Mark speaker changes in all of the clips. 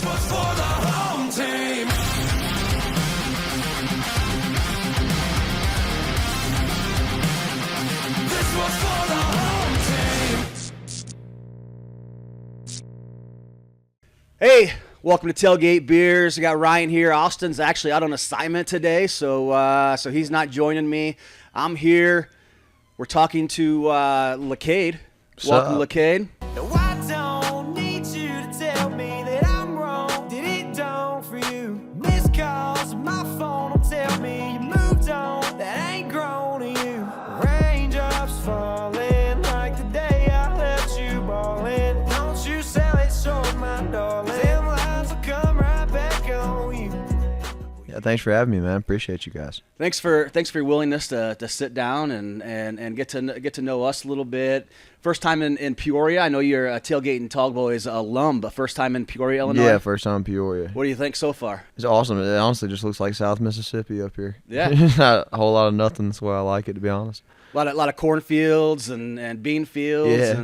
Speaker 1: This was for the home team. This was for the home team.
Speaker 2: Hey, welcome to Tailgate Beers. I got Ryan here. Austin's actually out on assignment today, so he's not joining me. I'm here. We're talking to LECADE. Welcome, LECADE.
Speaker 1: No, I don't need you to tell me that I'm wrong. Did it dawn for you? Missed calls on my phone don't tell me you moved on. That ain't grown on you. Raindrops falling like the day I left you ballin'. Don't you sell it short, my darling. Them lines will come right back on you.
Speaker 3: Yeah, thanks for having me, man. Appreciate you guys.
Speaker 2: Thanks for your willingness to sit down and get to know us a little bit. First time in Peoria. I know you're a Tailgate and Tall Boys alum, but first time in Peoria, Illinois.
Speaker 3: Yeah, first time in Peoria.
Speaker 2: What do you think so far?
Speaker 3: It's awesome. It honestly just looks like South Mississippi up here.
Speaker 2: Yeah.
Speaker 3: Not a whole lot of nothing. That's why I like it, to be honest.
Speaker 2: A lot of cornfields and bean fields
Speaker 3: Yeah.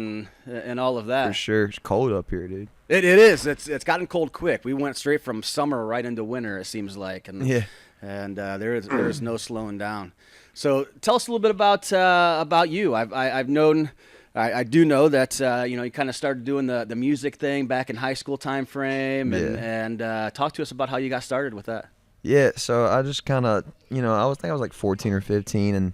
Speaker 2: and all of that.
Speaker 3: For sure. It's cold up here, dude.
Speaker 2: It is. It's gotten cold quick. We went straight from summer right into winter, it seems like. And
Speaker 3: Yeah.
Speaker 2: And there is no slowing down. So tell us a little bit about you. I do know that you kind of started doing the music thing back in high school time frame, and talk to us about how you got started with that.
Speaker 3: Yeah, so I just kind of, I was like 14 or 15, and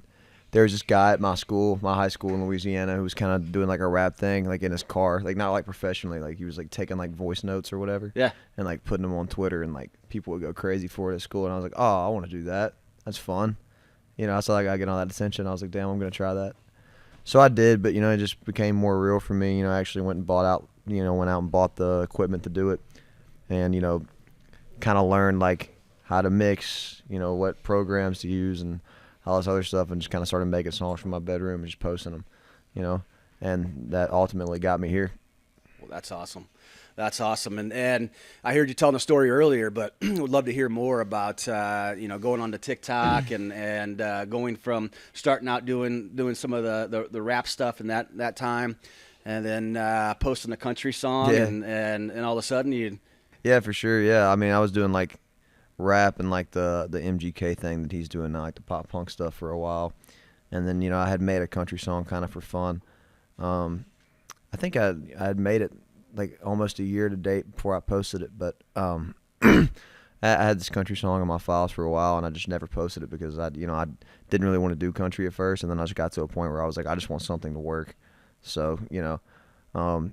Speaker 3: there was this guy at my high school in Louisiana, who was kind of doing like a rap thing, like in his car, like not like professionally, like he was like taking like voice notes or whatever,
Speaker 2: Yeah.
Speaker 3: and like putting them on Twitter, and like people would go crazy for it at school, and I was like, oh, I want to do that. That's fun. I saw like I get all that attention. I was like, damn, I'm gonna try that. So I did, but it just became more real for me. I actually went out and bought the equipment to do it, and kind of learned like how to mix, what programs to use and all this other stuff, and just kind of started making songs from my bedroom and just posting them, and that ultimately got me here.
Speaker 2: Well, that's awesome. That's awesome. And I heard you telling the story earlier, but would love to hear more about going on to TikTok and going from starting out doing some of the rap stuff in that time, and then posting a country song,
Speaker 3: Yeah.
Speaker 2: and all of a sudden you.
Speaker 3: Yeah, for sure. Yeah, I mean, I was doing like rap and like the MGK thing that he's doing now, like the pop punk stuff for a while, and then I had made a country song kind of for fun. I think I had made it like almost a year to date before I posted it, but I had this country song on my files for a while, and I just never posted it because I didn't really want to do country at first, and then I just got to a point where I was like, I just want something to work. So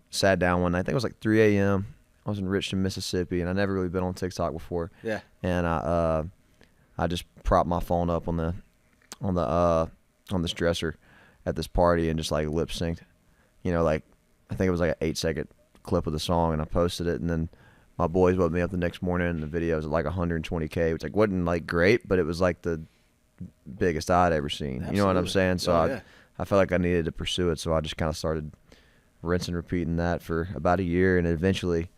Speaker 3: sat down one night. I think it was like 3 a.m. I was in Richmond, Mississippi, and I never really been on TikTok before.
Speaker 2: Yeah.
Speaker 3: And I just propped my phone up on this dresser at this party and just like lip synced. Like I think it was like an 8-second clip of the song, and I posted it, and then my boys woke me up the next morning, and the video was like 120K, which like wasn't like great, but it was like the biggest I'd ever seen.
Speaker 2: Absolutely.
Speaker 3: You know what I'm saying? So
Speaker 2: Yeah.
Speaker 3: I felt like I needed to pursue it, so I just kind of started rinse and repeating that for about a year, and it eventually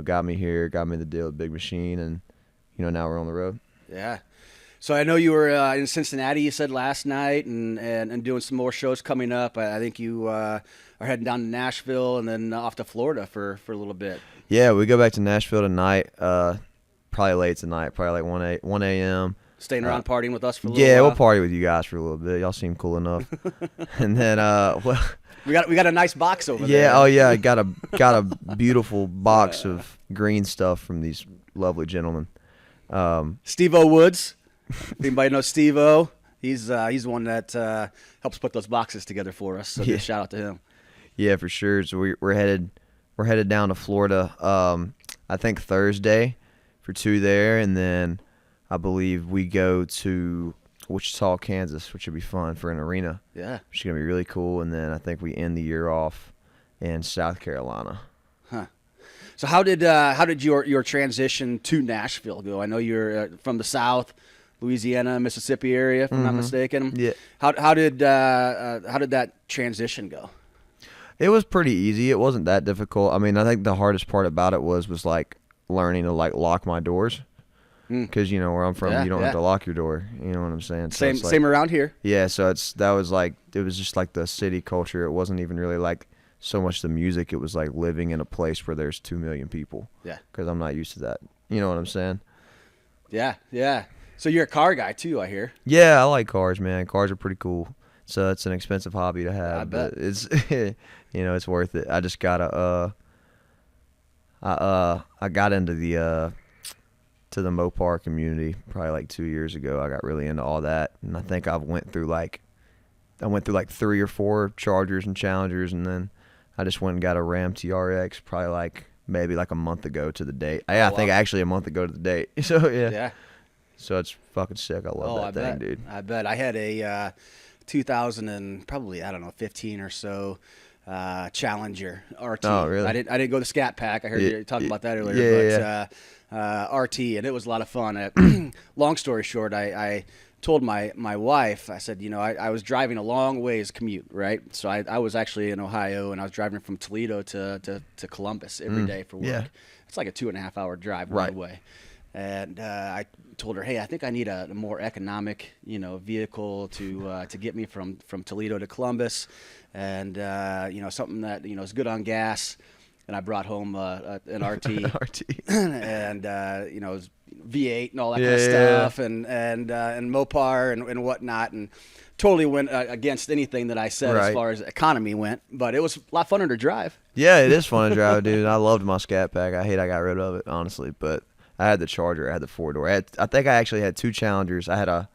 Speaker 3: got me here, got me the deal with Big Machine, and now we're on the road.
Speaker 2: Yeah. So I know you were in Cincinnati, you said last night, and doing some more shows coming up. I think you are heading down to Nashville and then off to Florida for a little bit.
Speaker 3: Yeah, we go back to Nashville tonight, probably late tonight, probably like 1 a.m.
Speaker 2: Staying around partying with us for a little
Speaker 3: Yeah,
Speaker 2: while.
Speaker 3: we'll party with you guys for a little bit. Y'all seem cool enough. And then,
Speaker 2: We got a nice box over there.
Speaker 3: yeah, oh yeah, I got a beautiful box of green stuff from these lovely gentlemen.
Speaker 2: Steve-O Woods. If anybody knows Steve-O, he's the one that helps put those boxes together for us. So
Speaker 3: Yeah.
Speaker 2: just shout out to him.
Speaker 3: Yeah, for sure. So we're headed down to Florida. I think Thursday for 2 there, and then I believe we go to Wichita, Kansas, which would be fun for an arena.
Speaker 2: Yeah.
Speaker 3: Which is gonna be really cool. And then I think we end the year off in South Carolina.
Speaker 2: Huh. So how did your transition to Nashville go? I know you're from the South, Louisiana, Mississippi area, if I'm not mistaken.
Speaker 3: Yeah.
Speaker 2: How did that transition go?
Speaker 3: It was pretty easy. It wasn't that difficult. I mean, I think the hardest part about it was like learning to like lock my doors. Because where I'm from,
Speaker 2: Yeah,
Speaker 3: you don't
Speaker 2: yeah.
Speaker 3: have to lock your door. You know what I'm saying? So it's like,
Speaker 2: Same around here.
Speaker 3: Yeah, so it was just like the city culture. It wasn't even really like so much the music, it was like living in a place where there's 2 million people.
Speaker 2: Yeah.
Speaker 3: Because I'm not used to that. You know what I'm saying?
Speaker 2: Yeah, yeah. So you're a car guy too, I hear.
Speaker 3: Yeah, I like cars, man. Cars are pretty cool. So it's an expensive hobby to have.
Speaker 2: I bet.
Speaker 3: But it's, it's worth it. I just got I got into to the Mopar community probably like 2 years ago. I got really into all that, and I think I went through like 3 or 4 Chargers and Challengers, and then I just went and got a Ram TRX probably maybe a month ago to the date. I think actually a month ago to the date. So yeah.
Speaker 2: Yeah.
Speaker 3: So it's fucking sick. I love that thing, dude.
Speaker 2: I bet. I had a 2000 and probably, I don't know, 15 or so Challenger RT.
Speaker 3: Oh, really?
Speaker 2: I didn't go the Scat Pack. I heard you talking about that earlier.
Speaker 3: Yeah,
Speaker 2: but RT, and it was a lot of fun. Long story short, I told my wife, I said, I was driving a long ways commute, right? So I was actually in Ohio, and I was driving from Toledo to Columbus every day for work.
Speaker 3: Yeah.
Speaker 2: It's like a 2.5 hour drive one way. And I told her, hey, I think I need a more economic, vehicle to get me from Toledo to Columbus, and something that is good on gas. And I brought home an RT, and it was V8 and all that kind of stuff, and Mopar and whatnot, and totally went against anything that I said as far as economy went. But it was a lot funner to drive.
Speaker 3: Yeah, it is fun to drive, dude. I loved my Scat Pack. I got rid of it, honestly, but I had the Charger. I had the 4-door. I think I actually had 2 Challengers. I had a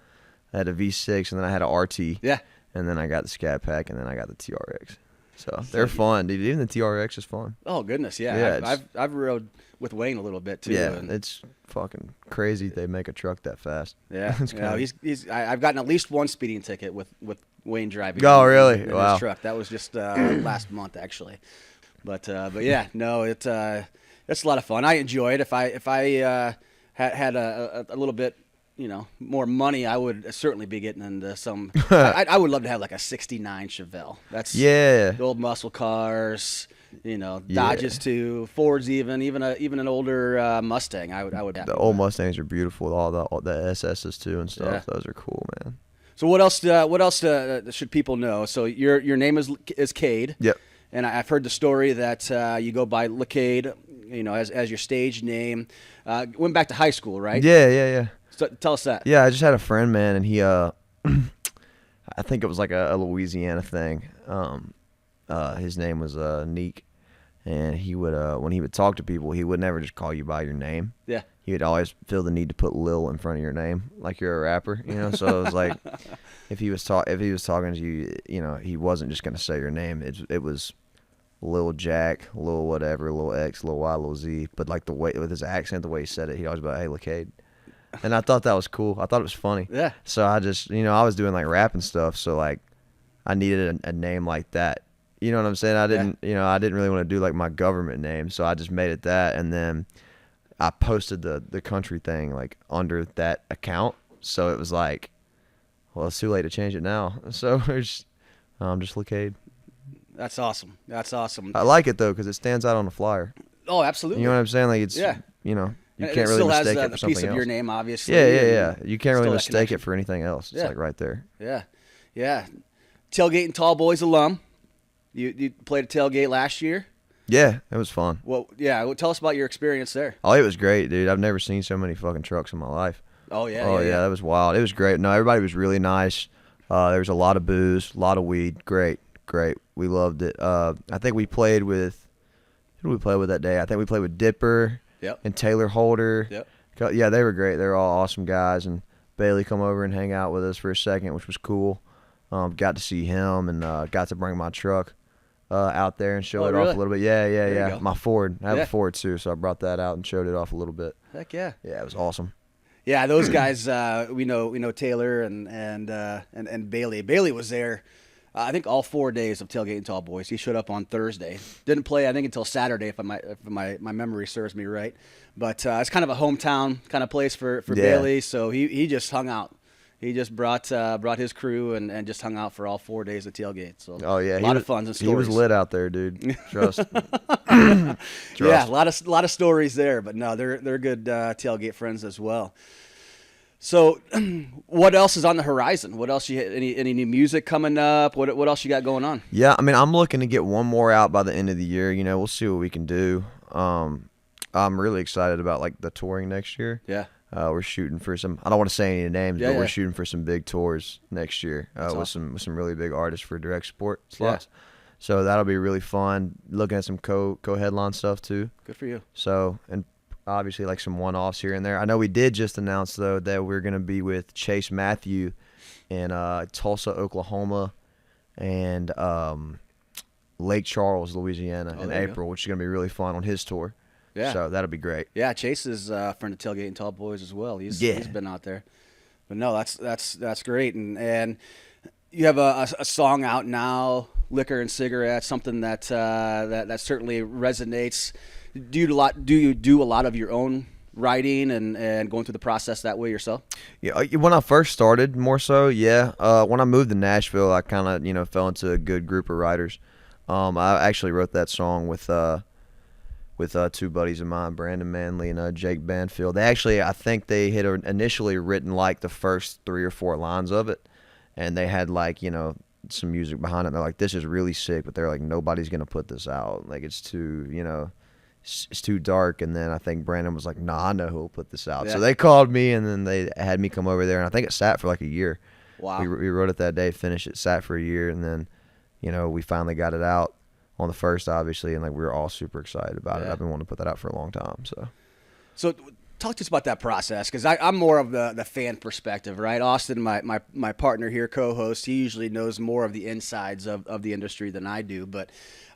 Speaker 3: V6, and then I had a RT.
Speaker 2: Yeah.
Speaker 3: And then I got the Scat Pack, and then I got the TRX. So they're fun, dude. Even the TRX is fun.
Speaker 2: Oh goodness, yeah. I've rode with Wayne a little bit too.
Speaker 3: Yeah, it's fucking crazy they make a truck that fast.
Speaker 2: Yeah, I've gotten at least one speeding ticket with Wayne driving.
Speaker 3: Oh really?
Speaker 2: In
Speaker 3: Wow.
Speaker 2: his truck. That was just last month actually. But yeah, no, it's a lot of fun. I enjoy it. If I had a little bit, more money, I would certainly be getting into some. I would love to have like a '69 Chevelle. That's the old muscle cars. Dodges too, Fords, even an older Mustang. I would.
Speaker 3: The old Mustangs are beautiful. All the SSs too and stuff. Yeah. Those are cool, man.
Speaker 2: So what else should people know? So your name is Cade.
Speaker 3: Yep.
Speaker 2: And I've heard the story that you go by LECADE, as your stage name. Went back to high school, right?
Speaker 3: Yeah.
Speaker 2: So tell us that.
Speaker 3: Yeah, I just had a friend, man, and he, I think it was like a Louisiana thing. His name was Neek, and he would, when he would talk to people, he would never just call you by your name.
Speaker 2: Yeah.
Speaker 3: He would always feel the need to put Lil in front of your name, like you're a rapper, So it was like, if he was talking to you, he wasn't just gonna say your name. It was Lil Jack, Lil whatever, Lil X, Lil Y, Lil Z. But like the way with his accent, the way he said it, he always be like, hey, LECADE. And I thought that was cool. I thought it was funny.
Speaker 2: Yeah.
Speaker 3: So I just, I was doing like rap and stuff. So like, I needed a name like that. You know what I'm saying? I didn't really want to do like my government name. So I just made it that. And then I posted the country thing like under that account. So it was like, well, it's too late to change it now. So I'm just LECADE.
Speaker 2: That's awesome.
Speaker 3: I like it though because it stands out on the flyer.
Speaker 2: Oh, absolutely.
Speaker 3: You know what I'm saying? Like it's, you can't really mistake it for something else. It still has a piece of your
Speaker 2: name, obviously.
Speaker 3: Yeah. You can't really mistake it for anything else. It's like right there.
Speaker 2: Yeah. Tailgate and Tall Boys alum. You played a tailgate last year?
Speaker 3: Yeah, it was fun.
Speaker 2: Well, tell us about your experience there.
Speaker 3: Oh, it was great, dude. I've never seen so many fucking trucks in my life.
Speaker 2: Oh, yeah.
Speaker 3: Oh, yeah, that was wild. It was great. No, everybody was really nice. There was a lot of booze, a lot of weed. Great. We loved it. I think we played with – who did we play with that day? I think we played with Dipper and Taylor Holder.
Speaker 2: Yep.
Speaker 3: Yeah, they were great. They were all awesome guys. And Bailey come over and hang out with us for a second, which was cool. Got to see him and got to bring my truck out there and show it off a little bit. Yeah. My Ford. I have a Ford too, so I brought that out and showed it off a little bit.
Speaker 2: Heck yeah.
Speaker 3: Yeah, it was awesome.
Speaker 2: Yeah, those guys. We know Taylor and Bailey. Bailey was there. I think all 4 days of Tailgate and Tall Boys. He showed up on Thursday. Didn't play, I think, until Saturday, if my memory serves me right. But it's kind of a hometown kind of place for Bailey, so he just hung out. He just brought his crew and just hung out for all 4 days of Tailgate. So a lot of fun and stories.
Speaker 3: He was lit out there, dude. Trust.
Speaker 2: Yeah, a lot of stories there. But no, they're good Tailgate friends as well. So, what else is on the horizon? What else any new music coming up? What else you got going on?
Speaker 3: Yeah, I mean, I'm looking to get one more out by the end of the year. You know, we'll see what we can do. I'm really excited about like the touring next year.
Speaker 2: Yeah.
Speaker 3: We're shooting for some. I don't want to say any names,
Speaker 2: Yeah,
Speaker 3: but
Speaker 2: yeah.
Speaker 3: we're shooting for some big tours next year with
Speaker 2: awesome.
Speaker 3: some really big artists for direct support slots. So that'll be really fun. Looking at some co-headline stuff too.
Speaker 2: Good for you.
Speaker 3: So, and obviously like some one-offs here and there. I know we did just announce though that we're going to be with Chase Matthew in Tulsa, Oklahoma, and Lake Charles, Louisiana in
Speaker 2: there you
Speaker 3: April, which is going to be really fun on his tour.
Speaker 2: Yeah.
Speaker 3: So that'll be great.
Speaker 2: Yeah, Chase is a friend of Tailgate and Tall Boys as well. He's been out there. But no, that's great. And you have a song out now, Liquor and Cigarettes, something that certainly resonates. Do you do a lot of your own writing and going through the process that way yourself?
Speaker 3: Yeah, when I first started, more so, yeah. When I moved to Nashville, I kind of fell into a good group of writers. I actually wrote that song with two buddies of mine, Brandon Manley and Jake Banfield. I think they had initially written like the first 3 or 4 lines of it, and they had like, some music behind it. And they're like, this is really sick, but they're like, nobody's gonna put this out. Like it's too, it's too dark. And then I think Brandon was like, nah, I know who'll put this out.
Speaker 2: Yeah.
Speaker 3: So they called me, and then they had me come over there, and I think it sat for like a year.
Speaker 2: Wow.
Speaker 3: We wrote it that day, finished it, sat for a year, and then, we finally got it out on the first, obviously, and like we were all super excited about it. I've been wanting to put that out for a long time.
Speaker 2: So talk to us about that process, because I'm more of the fan perspective, right? Austin, my partner here, co-host, he usually knows more of the insides of the industry than I do. But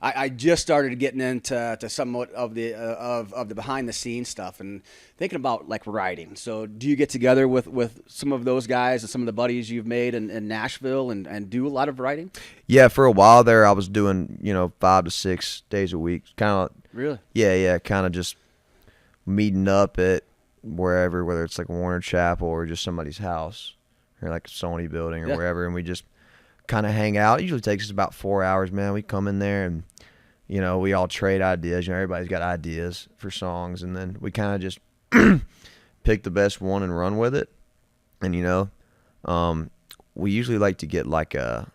Speaker 2: I just started getting into somewhat of the behind the scenes stuff and thinking about like writing. So do you get together with some of those guys and some of the buddies you've made in Nashville and do a lot of writing?
Speaker 3: Yeah, for a while there, I was doing 5 to 6 days a week, kind of.
Speaker 2: Really?
Speaker 3: Yeah, kind of just meeting up at wherever, whether it's like Warner Chapel or just somebody's house or like a Sony building or wherever, and we just kind of hang out. It usually takes us about 4 hours, man. We come in there and we all trade ideas. Everybody's got ideas for songs, and then we kind of just pick the best one and run with it. And we usually like to get like a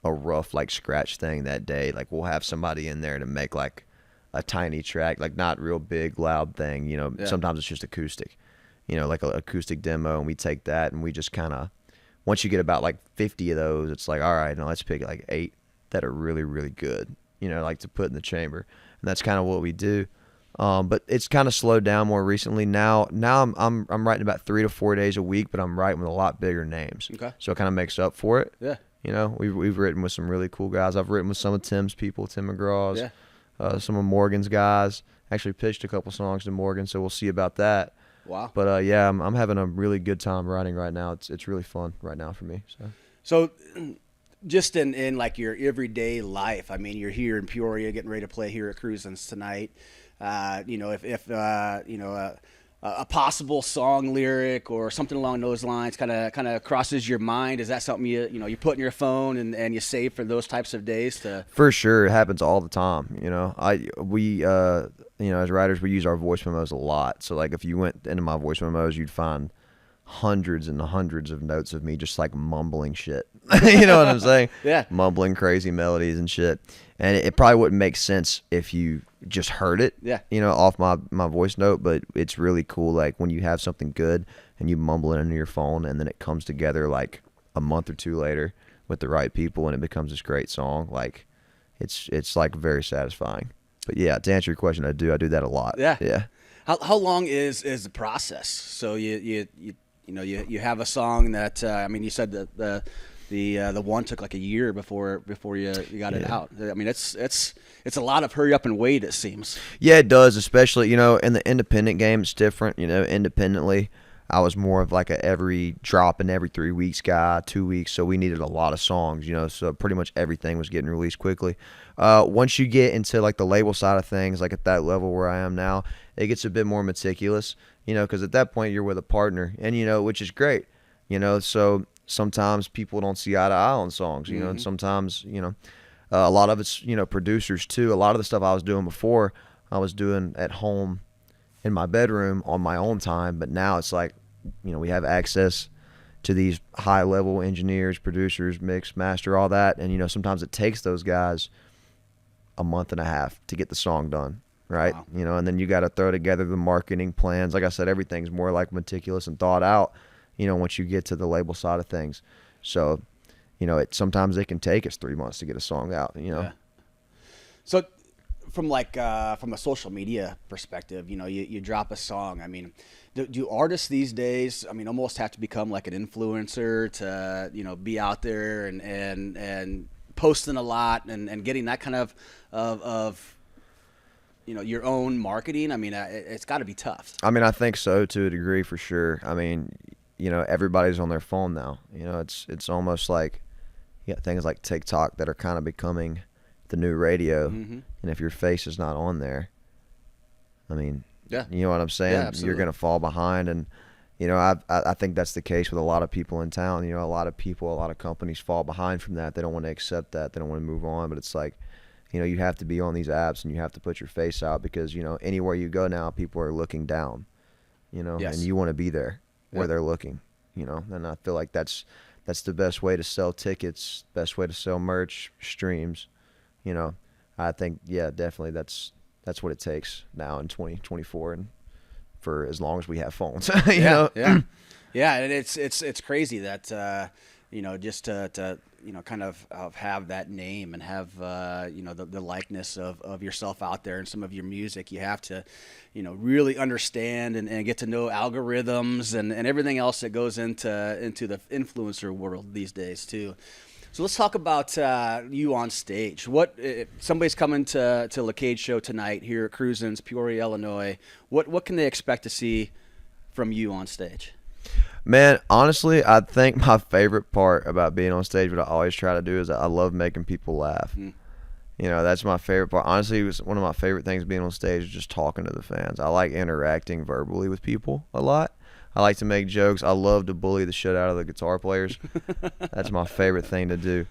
Speaker 3: rough like scratch thing that day. Like we'll have somebody in there to make like a tiny track, like not real big loud thing. Sometimes it's just acoustic, like an acoustic demo, and we take that and we just kind of, once you get about like 50 of those, it's like, all right, now let's pick like 8 that are really, really good, like to put in the chamber. And that's kind of what we do. But it's kind of slowed down more recently. Now I'm writing about 3 to 4 days a week, but I'm writing with a lot bigger names.
Speaker 2: Okay.
Speaker 3: So it kind of makes up for it.
Speaker 2: Yeah.
Speaker 3: We've written with some really cool guys. I've written with some of Tim's people, Tim McGraw's.
Speaker 2: Yeah.
Speaker 3: Some of Morgan's guys. Actually pitched a couple songs to Morgan, so we'll see about that.
Speaker 2: Wow.
Speaker 3: But yeah, I'm having a really good time writing right now. It's really fun right now for me.
Speaker 2: So just in like your everyday life, I mean, you're here in Peoria getting ready to play here at Cruisins tonight. If a possible song lyric or something along those lines kind of crosses your mind, is that something you put in your phone and you save for those types of days to?
Speaker 3: For sure, it happens all the time. We as writers, we use our voice memos a lot. So like if you went into my voice memos, you'd find hundreds and hundreds of notes of me just like mumbling shit. You know what I'm saying?
Speaker 2: Yeah.
Speaker 3: Mumbling crazy melodies and shit. And it probably wouldn't make sense if you just heard it, off my voice note, but it's really cool like when you have something good and you mumble it into your phone and then it comes together like a month or 2 later with the right people and it becomes this great song. Like it's like very satisfying. But yeah, to answer your question, I do that a lot. Yeah.
Speaker 2: How long is the process? So you have a song that you said that the one took like a year before you got it out. I mean, it's a lot of hurry up and wait, it seems.
Speaker 3: Yeah, it does, especially, in the independent game, it's different. Independently, I was more of like a every 3 weeks guy, 2 weeks, so we needed a lot of songs, so pretty much everything was getting released quickly. Once you get into like the label side of things, like at that level where I am now, it gets a bit more meticulous, because at that point you're with a partner, and which is great, so sometimes people don't see eye to eye on songs, and sometimes, a lot of it's, producers too. A lot of the stuff I was doing before, I was doing at home in my bedroom on my own time, but now it's like we have access to these high level engineers, producers, mix, master, all that. And, sometimes it takes those guys a month and a half to get the song done. Right.
Speaker 2: Wow.
Speaker 3: And then you got to throw together the marketing plans. Like I said, everything's more like meticulous and thought out, once you get to the label side of things. So, sometimes it can take us 3 months to get a song out,
Speaker 2: Yeah. So from from a social media perspective, you drop a song. I mean, do artists these days, almost have to become like an influencer to, be out there and posting a lot and getting that kind of your own marketing? It's got to be tough.
Speaker 3: I think so to a degree for sure. Everybody's on their phone now. It's almost like you got things like TikTok that are kind of becoming the new radio.
Speaker 2: Mm-hmm.
Speaker 3: And if your face is not on there,
Speaker 2: Yeah.
Speaker 3: you know what I'm saying?
Speaker 2: Yeah, absolutely.
Speaker 3: You're going to fall behind. And, I think that's the case with a lot of people in town. A lot of companies fall behind from that. They don't want to accept that. They don't want to move on. But it's like, you have to be on these apps and you have to put your face out because, anywhere you go now, people are looking down,
Speaker 2: Yes.
Speaker 3: and you want to be there where
Speaker 2: Yep.
Speaker 3: they're looking, and I feel like that's the best way to sell tickets, best way to sell merch, streams, I think, yeah, definitely that's what it takes now in 2024 and for as long as we have phones,
Speaker 2: Yeah. And it's crazy that, just to kind of have that name and have, the likeness of yourself out there and some of your music. You have to, really understand and get to know algorithms and everything else that goes into the influencer world these days too. So let's talk about you on stage. What if somebody's coming to LECADE show tonight here at Cruisin's, Peoria, Illinois? What can they expect to see from you on stage?
Speaker 3: Man, honestly, I think my favorite part about being on stage, what I always try to do, is I love making people laugh. That's my favorite part. Honestly, it was one of my favorite things being on stage is just talking to the fans. I like interacting verbally with people a lot. I like to make jokes. I love to bully the shit out of the guitar players. That's my favorite thing to do.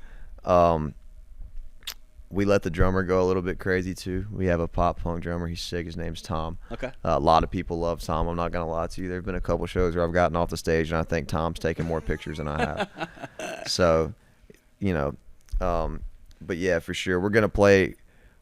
Speaker 3: We let the drummer go a little bit crazy too. We have a pop punk drummer. He's sick. His name's Tom.
Speaker 2: Okay.
Speaker 3: A lot of people love Tom. I'm not gonna lie to you. There've been a couple shows where I've gotten off the stage and I think Tom's taken more pictures than I have. So, but yeah, for sure, we're gonna play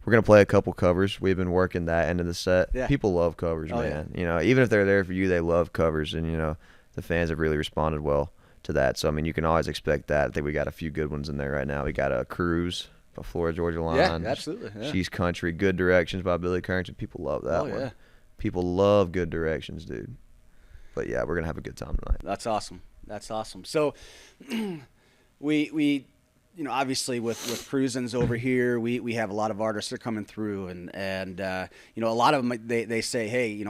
Speaker 3: a couple covers. We've been working that end of the set.
Speaker 2: Yeah.
Speaker 3: People love covers,
Speaker 2: Oh,
Speaker 3: man. Even if they're there for you, they love covers, and the fans have really responded well to that. So you can always expect that. I think we got a few good ones in there right now. We got a Cruise by Florida Georgia Line.
Speaker 2: Yeah, absolutely. Yeah.
Speaker 3: She's Country. Good Directions by Billy Currington. People love that one.
Speaker 2: Yeah.
Speaker 3: People love Good Directions, dude. But yeah, we're gonna have a good time tonight.
Speaker 2: That's awesome. So, we obviously with Cruisin's over here, we have a lot of artists that are coming through, and a lot of them they say, hey,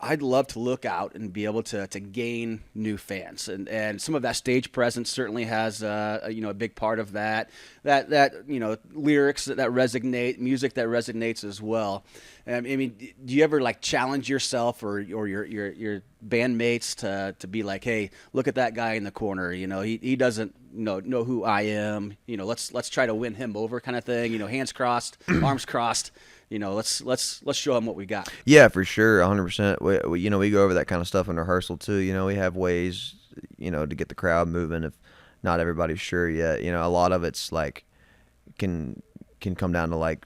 Speaker 2: I'd love to look out and be able to gain new fans, and some of that stage presence certainly has a big part of that lyrics that resonate, music that resonates as well. Do you ever challenge yourself or your bandmates to be like, hey, look at that guy in the corner, he doesn't know who I am, let's try to win him over, kind of thing, hands crossed, arms crossed. Let's show them what we got.
Speaker 3: Yeah, for sure, 100%. We go over that kind of stuff in rehearsal too. We have ways, to get the crowd moving if not everybody's sure yet. A lot of it's can come down to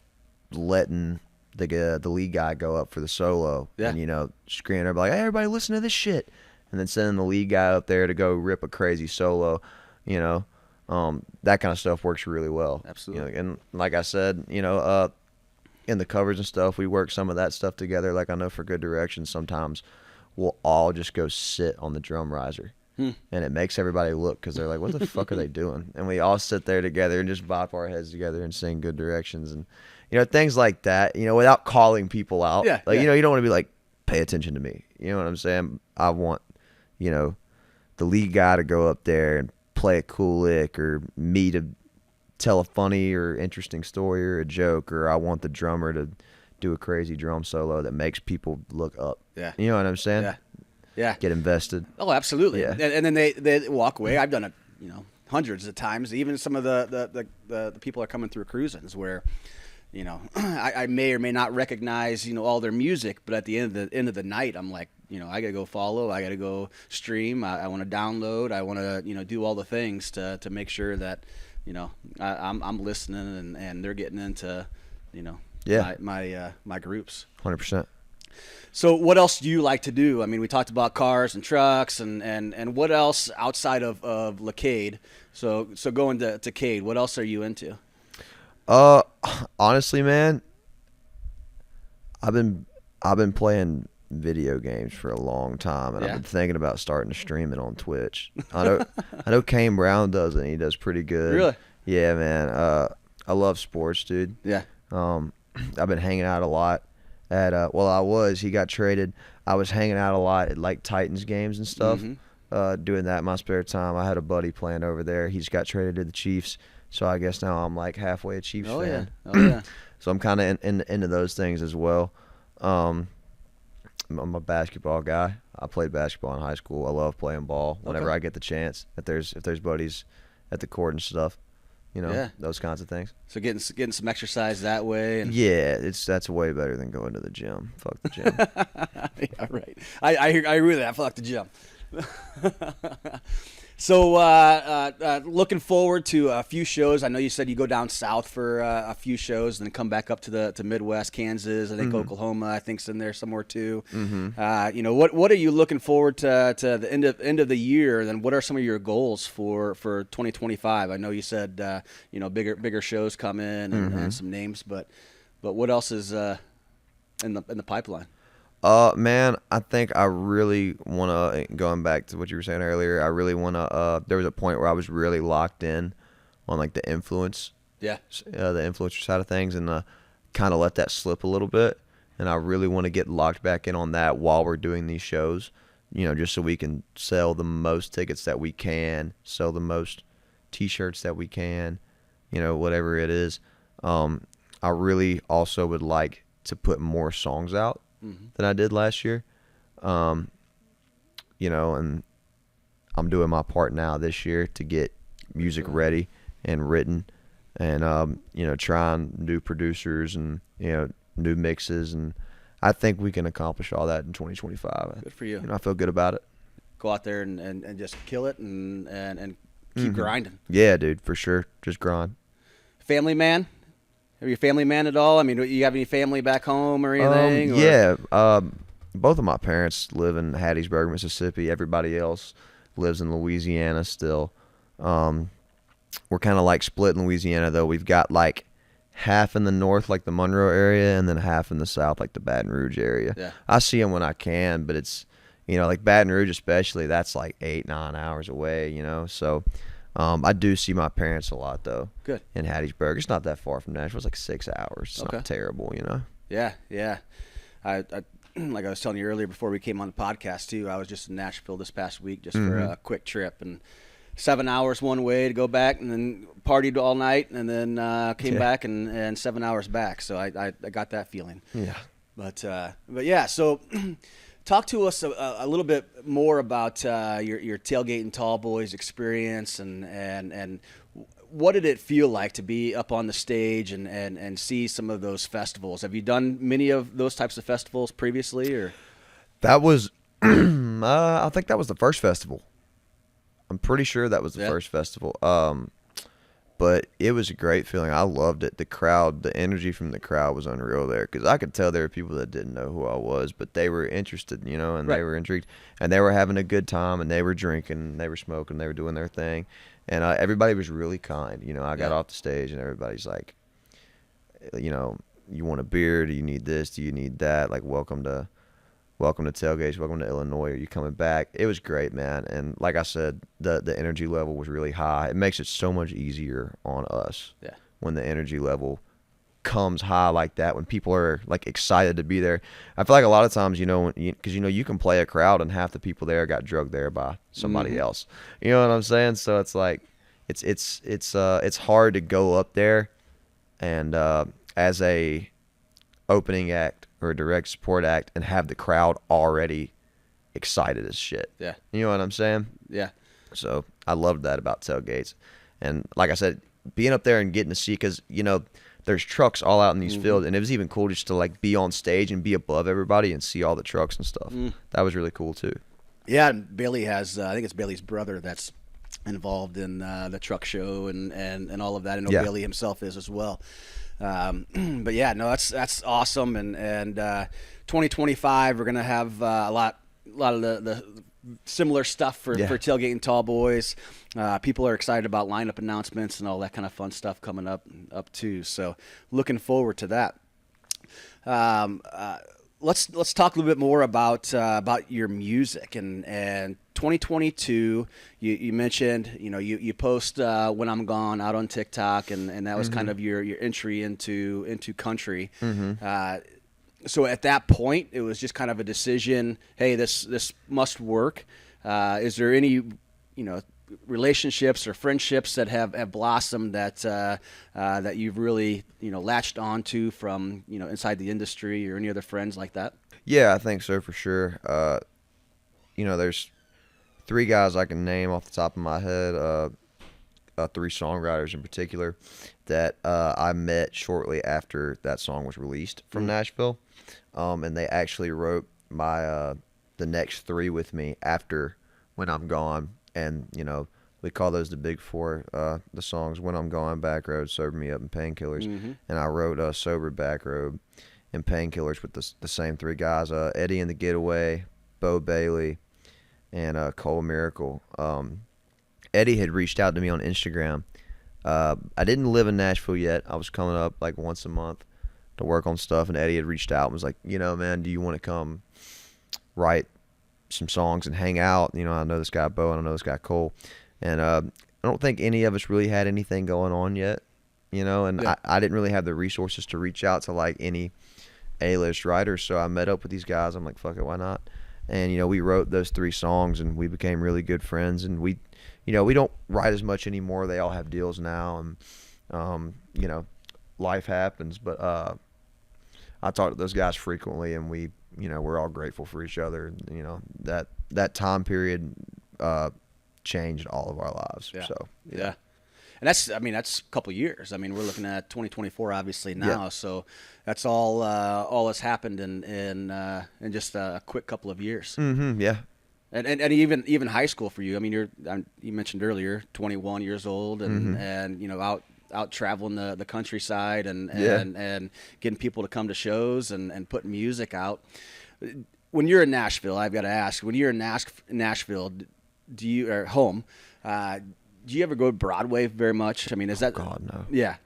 Speaker 3: letting the lead guy go up for the solo,
Speaker 2: Yeah.
Speaker 3: and screaming everybody, hey, everybody listen to this shit, and then sending the lead guy up there to go rip a crazy solo. That kind of stuff works really well.
Speaker 2: Absolutely.
Speaker 3: And like I said, in the covers and stuff, we work some of that stuff together. Like I know for Good Directions, sometimes we'll all just go sit on the drum riser. And it makes everybody look because they're like, what the fuck are they doing? And we all sit there together and just bop our heads together and sing Good Directions. And, things like that, without calling people out.
Speaker 2: Yeah,
Speaker 3: you don't want to be like, pay attention to me. You know what I'm saying? I want, the lead guy to go up there and play a cool lick, or me to tell a funny or interesting story or a joke, or I want the drummer to do a crazy drum solo that makes people look up.
Speaker 2: Yeah.
Speaker 3: You know what I'm saying?
Speaker 2: Yeah.
Speaker 3: Get invested.
Speaker 2: Oh, absolutely.
Speaker 3: Yeah.
Speaker 2: And then they walk away. I've done it, hundreds of times. Even some of the people are coming through Cruisin's where, you know, I may or may not recognize, you know, all their music, but at the end of the night, I'm like, you know, I gotta go follow, I gotta go stream, I want to download, I want to, you know, do all the things to make sure that, you know, I'm listening and they're getting into, you know, my groups.
Speaker 3: 100%.
Speaker 2: So what else do you like to do? I mean, we talked about cars and trucks and what else outside of LECADE? So going to CADE, what else are you into?
Speaker 3: Honestly, man, I've been playing video games for a long time, and I've been thinking about starting to stream it on Twitch. I know Kane Brown does it, and he does pretty good.
Speaker 2: Really?
Speaker 3: Yeah, man. I love sports, dude.
Speaker 2: Yeah.
Speaker 3: I've been hanging out a lot at he got traded. I was hanging out a lot at like Titans games and stuff. Doing that in my spare time. I had a buddy playing over there. He's got traded to the Chiefs, so I guess now I'm like halfway a Chiefs fan.
Speaker 2: Oh yeah.
Speaker 3: So I'm kind of into those things as well. I'm a basketball guy. I played basketball in high school. I love playing ball whenever I get the chance. If there's buddies at the court and stuff, you know, those kinds of things.
Speaker 2: So getting some exercise that way. And
Speaker 3: that's way better than going to the gym. Fuck the gym.
Speaker 2: Yeah, right. I agree with that. Fuck the gym. So looking forward to a few shows. I know you said you go down south for a few shows and then come back up to Midwest, Kansas. I think Oklahoma, I think's in there somewhere too. You know, what are you looking forward to the end of the year? And then what are some of your goals for 2025? I know you said you know, bigger shows come in and some names, but what else is in the pipeline?
Speaker 3: Man, I think I really want to, going back to what you were saying earlier, I really want to, there was a point where I was really locked in on like the influence.
Speaker 2: Yeah.
Speaker 3: The influencer side of things, and kind of let that slip a little bit. And I really want to get locked back in on that while we're doing these shows, you know, just so we can sell the most tickets that we can, sell the most t-shirts that we can, you know, whatever it is. I really also would like to put more songs out than I did last year. You know, and I'm doing my part now this year to get music ready and written, and you know, trying new producers and, you know, new mixes, and I think we can accomplish all that in 2025.
Speaker 2: Good for you.
Speaker 3: You know, I feel good about it.
Speaker 2: Go out there and just kill it and keep grinding.
Speaker 3: Yeah, dude, for sure. Just grind.
Speaker 2: Family man? Are you a family man at all? I mean, do you have any family back home or anything?
Speaker 3: Yeah. Both of my parents live in Hattiesburg, Mississippi. Everybody else lives in Louisiana still. We're kind of like split in Louisiana, though. We've got like half in the north, like the Monroe area, and then half in the south, like the Baton Rouge area. Yeah. I see them when I can, but it's, you know, like Baton Rouge especially, that's like 8-9 hours away, you know, so I do see my parents a lot, though.
Speaker 2: Good. In
Speaker 3: Hattiesburg. It's not that far from Nashville. It's like 6 hours. It's not terrible, you know?
Speaker 2: Yeah, yeah. I like I was telling you earlier before we came on the podcast, too, I was just in Nashville this past week just for a quick trip. And 7 hours one way to go back, and then partied all night, and then came back and 7 hours back. So I got that feeling.
Speaker 3: Yeah.
Speaker 2: But yeah, so... Talk to us a little bit more about your Tailgate and Tall Boys experience, and what did it feel like to be up on the stage and see some of those festivals? Have you done many of those types of festivals previously, or?
Speaker 3: That was, I think that was the first festival. I'm pretty sure that was the first festival. But it was a great feeling. I loved it. The crowd, the energy from the crowd was unreal there, because I could tell there were people that didn't know who I was, but they were interested, you know, and they were intrigued, and they were having a good time, and they were drinking, and they were smoking, they were doing their thing, and everybody was really kind. You know, I got off the stage, and everybody's like, you know, you want a beer? Do you need this? Do you need that? Like, welcome to Tailgates, welcome to Illinois, are you coming back? It was great, man. And like I said, the energy level was really high. It makes it so much easier on us when the energy level comes high like that, when people are like excited to be there. I feel like a lot of times, you know, because you know, you can play a crowd and half the people there got drugged there by somebody else. You know what I'm saying? So it's like it's hard to go up there and as a opening act or a direct support act and have the crowd already excited as shit. Yeah. You know what I'm saying?
Speaker 2: Yeah.
Speaker 3: So I loved that about Tailgates. And like I said, being up there and getting to see, because, you know, there's trucks all out in these fields, and it was even cool just to like be on stage and be above everybody and see all the trucks and stuff. That was really cool too.
Speaker 2: Yeah, and Bailey has, I think it's Bailey's brother that's involved in the truck show and all of that. I know Bailey himself is as well. But yeah, no, that's awesome. And 2025, we're gonna have a lot of the similar stuff for Tailgate and Tall Boys. People are excited about lineup announcements and all that kind of fun stuff coming up too. So looking forward to that. Let's talk a little bit more about your music and 2022. You mentioned you post When I'm Gone out on TikTok, and that was kind of your entry into country. So at that point, it was just kind of a decision. Hey, this must work. Is there any relationships or friendships that have blossomed that you've really latched onto from inside the industry, or any other friends like that?
Speaker 3: Yeah, I think so for sure. There's 3 guys I can name off the top of my head, 3 songwriters in particular that I met shortly after that song was released from Nashville, and they actually wrote my the next 3 with me after When I'm Gone. And, we call those the big 4, the songs When I'm Gone, Back Road, Sober Me Up, and Painkillers. And I wrote Sober, Back Road, and Painkillers with the same 3 guys, Eddie and the Getaway, Bo Bailey, and Cole Miracle. Eddie had reached out to me on Instagram. I didn't live in Nashville yet. I was coming up like once a month to work on stuff, and Eddie had reached out and was like, man, do you want to come write some songs and hang out? I know this guy Bo and I know this guy Cole, and I don't think any of us really had anything going on yet, and I didn't really have the resources to reach out to like any A-list writers, so I met up with these guys. I'm like, fuck it, why not? And we wrote those 3 songs, and we became really good friends. And we don't write as much anymore. They all have deals now, and life happens. But I talk to those guys frequently, and we're all grateful for each other. That time period changed all of our lives.
Speaker 2: Yeah.
Speaker 3: So
Speaker 2: yeah. And that's a couple of years. We're looking at 2024 obviously now, so that's all that's happened in just a quick couple of years.
Speaker 3: Yeah.
Speaker 2: And even high school for you. You mentioned earlier, 21 years old, and out traveling the countryside and getting people to come to shows and putting music out. When you're in Nashville, I've got to ask, when you're in Nashville, do you, or home, do you ever go to Broadway very much? Is that?
Speaker 3: God, no.
Speaker 2: Yeah.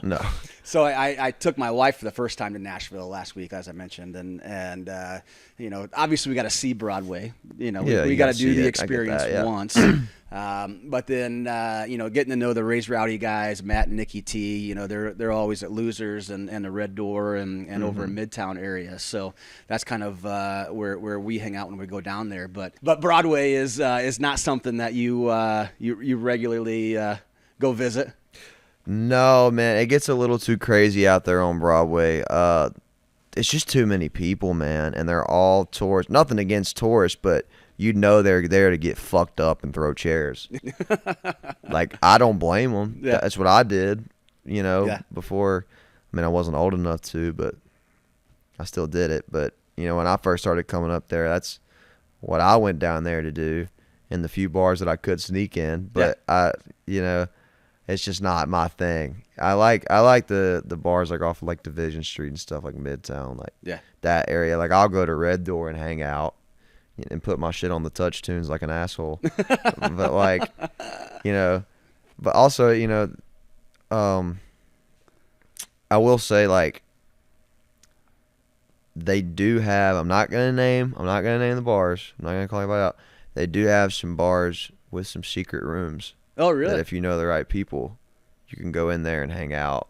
Speaker 3: No.
Speaker 2: So I took my wife for the first time to Nashville last week, as I mentioned, and obviously we got to see Broadway. We got to do the experience once. But then getting to know the Raised Rowdy guys, Matt and Nikki T. They're always at Losers and the Red Door and over in Midtown area. So that's kind of where we hang out when we go down there. But Broadway is not something that you regularly go visit.
Speaker 3: No, man, it gets a little too crazy out there on Broadway. It's just too many people, man, and they're all tourists. Nothing against tourists, but they're there to get fucked up and throw chairs. Like, I don't blame them. Yeah. That's what I did, before. I wasn't old enough to, but I still did it. But, when I first started coming up there, that's what I went down there to do in the few bars that I could sneak in. But it's just not my thing. I like the bars like off of like Division Street and stuff, like Midtown, like that area. Like, I'll go to Red Door and hang out and put my shit on the touch tunes like an asshole. But like, but also, I will say, like, they do have, I'm not gonna name the bars. I'm not gonna call anybody out. They do have some bars with some secret rooms.
Speaker 2: Oh, really?
Speaker 3: That if you know the right people, you can go in there and hang out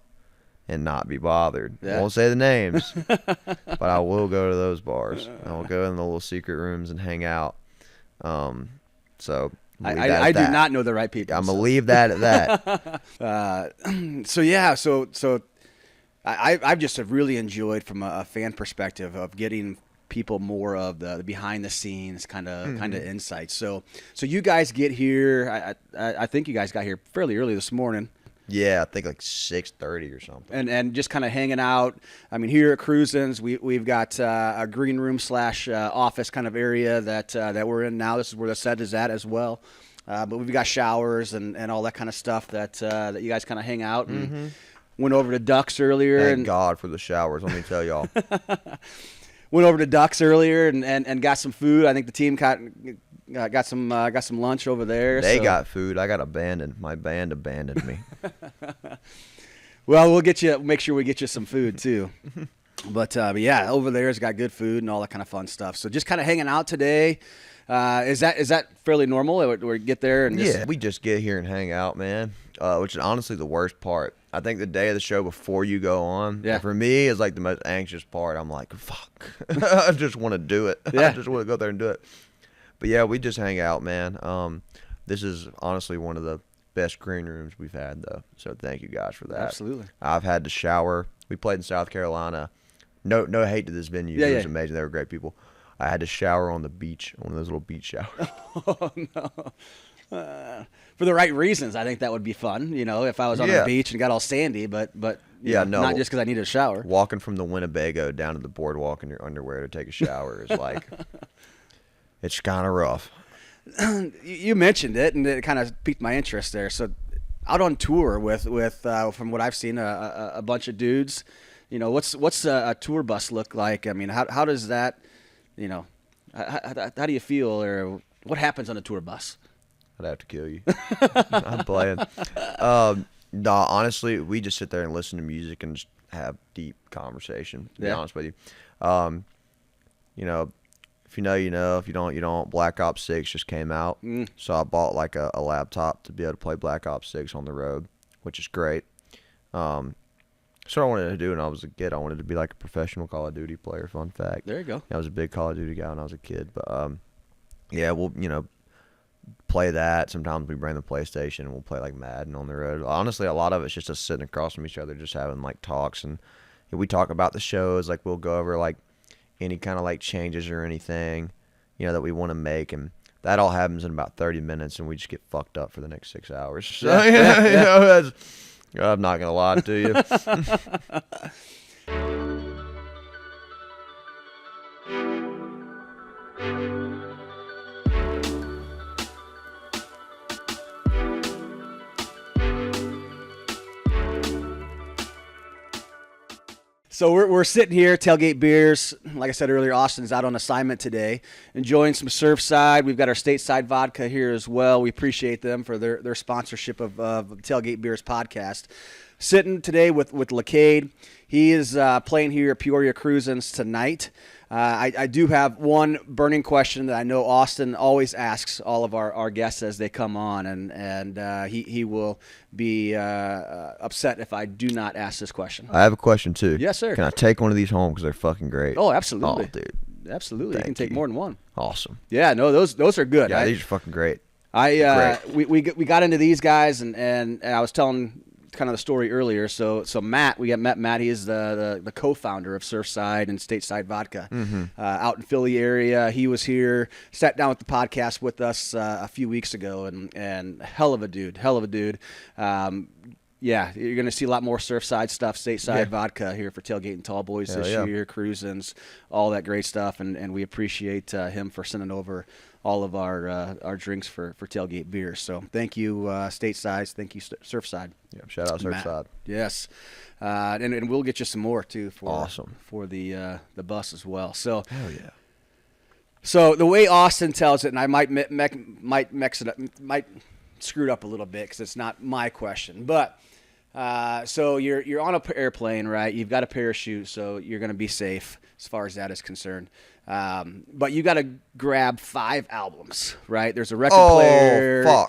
Speaker 3: and not be bothered.
Speaker 2: Yeah.
Speaker 3: I won't say the names, but I will go to those bars. I will go in the little secret rooms and hang out. So
Speaker 2: I do not know the right people.
Speaker 3: I'm going to leave that at that.
Speaker 2: So I've just really enjoyed, from a fan perspective, of getting people more of the behind the scenes kind of insight. So you guys get here. I think you guys got here fairly early this morning.
Speaker 3: Yeah, I think like 6:30 or something.
Speaker 2: And just kind of hanging out. I mean, here at Cruisin's, we've got a green room / office kind of area that we're in now. This is where the set is at as well. But we've got showers and all that kind of stuff that you guys kind of hang out. And went over to Ducks earlier.
Speaker 3: Thank God for the showers, let me tell y'all.
Speaker 2: Went over to Ducks earlier and got some food. I think the team got some lunch over there.
Speaker 3: They got food. I got abandoned. My band abandoned me.
Speaker 2: Well, make sure we get you some food too. But yeah, over there's got good food and all that kind of fun stuff. So just kind of hanging out today. Is that fairly normal? We get there and
Speaker 3: we just get here and hang out, man. Which is honestly the worst part. I think the day of the show before you go on, for me, is like the most anxious part. I'm like, fuck, I just want to do it.
Speaker 2: Yeah.
Speaker 3: I just want to go there and do it. But yeah, we just hang out, man. This is honestly one of the best green rooms we've had, though. So thank you guys for that.
Speaker 2: Absolutely.
Speaker 3: I've had to shower. We played in South Carolina. No hate to this venue. It was amazing. They were great people. I had to shower on the beach, one of those little beach showers.
Speaker 2: Oh, no. For the right reasons, I think that would be fun. You know, if I was on the beach and got all sandy, but not just because I needed a shower.
Speaker 3: Walking from the Winnebago down to the boardwalk in your underwear to take a shower is like, it's kind of rough.
Speaker 2: You mentioned it, and it kind of piqued my interest there. So, out on tour with from what I've seen, a bunch of dudes. You know, what's a tour bus look like? I mean, how does that, you know, how do you feel, or what happens on a tour bus?
Speaker 3: I'd have to kill you. I'm playing. No, honestly, we just sit there and listen to music and just have deep conversation, to be honest with you. You know, if you know, you know. If you don't, you don't. Black Ops 6 just came out. So I bought like a laptop to be able to play Black Ops 6 on the road, which is great. So I wanted to do when I was a kid. I wanted to be like a professional Call of Duty player. Fun fact.
Speaker 2: There you go.
Speaker 3: I was a big Call of Duty guy when I was a kid. But, yeah, we'll, play that. Sometimes we bring the PlayStation and we'll play like Madden on the road. Honestly, a lot of it's just us sitting across from each other, just having like talks, and we talk about the shows. Like we'll go over like any kind of like changes or anything, that we want to make, and that all happens in about 30 minutes, and we just get fucked up for the next 6 hours. So I'm not gonna lie to you.
Speaker 2: So we're sitting here, Tailgate Beers. Like I said earlier, Austin's out on assignment today, enjoying some Surfside. We've got our Stateside vodka here as well. We appreciate them for their sponsorship of Tailgate Beers podcast. Sitting today with LECADE. He is playing here at Peoria Cruisin's tonight. I do have one burning question that I know Austin always asks all of our guests as they come on, and he will be upset if I do not ask this question.
Speaker 3: I have a question too.
Speaker 2: Yes, sir.
Speaker 3: Can I take one of these home because they're fucking great?
Speaker 2: Oh, absolutely.
Speaker 3: Oh, dude.
Speaker 2: Absolutely. You can take more than one.
Speaker 3: Awesome.
Speaker 2: Yeah, no, those are good.
Speaker 3: Yeah, these are fucking great.
Speaker 2: We got into these guys, and I was telling kind of the story earlier. So Matt, met Matt. He is the co-founder of Surfside and Stateside Vodka out in Philly area. He was here, sat down with the podcast with us a few weeks ago, and hell of a dude. Yeah, you're going to see a lot more Surfside stuff, Stateside Vodka here for Tailgate and Tall Boys this year, Cruisin's, all that great stuff, and we appreciate him for sending over all of our drinks for Tailgate Beer. So thank you, Stateside. Thank you, Surfside.
Speaker 3: Yeah, shout out Surfside.
Speaker 2: Matt. Yes, and we'll get you some more too for the bus as well. So
Speaker 3: hell yeah.
Speaker 2: So the way Austin tells it, and I might mix it up, might screw it up a little bit because it's not my question, but. So you're on an airplane, right? You've got a parachute, so you're going to be safe as far as that is concerned. But you got to grab 5 albums, right? There's a record player,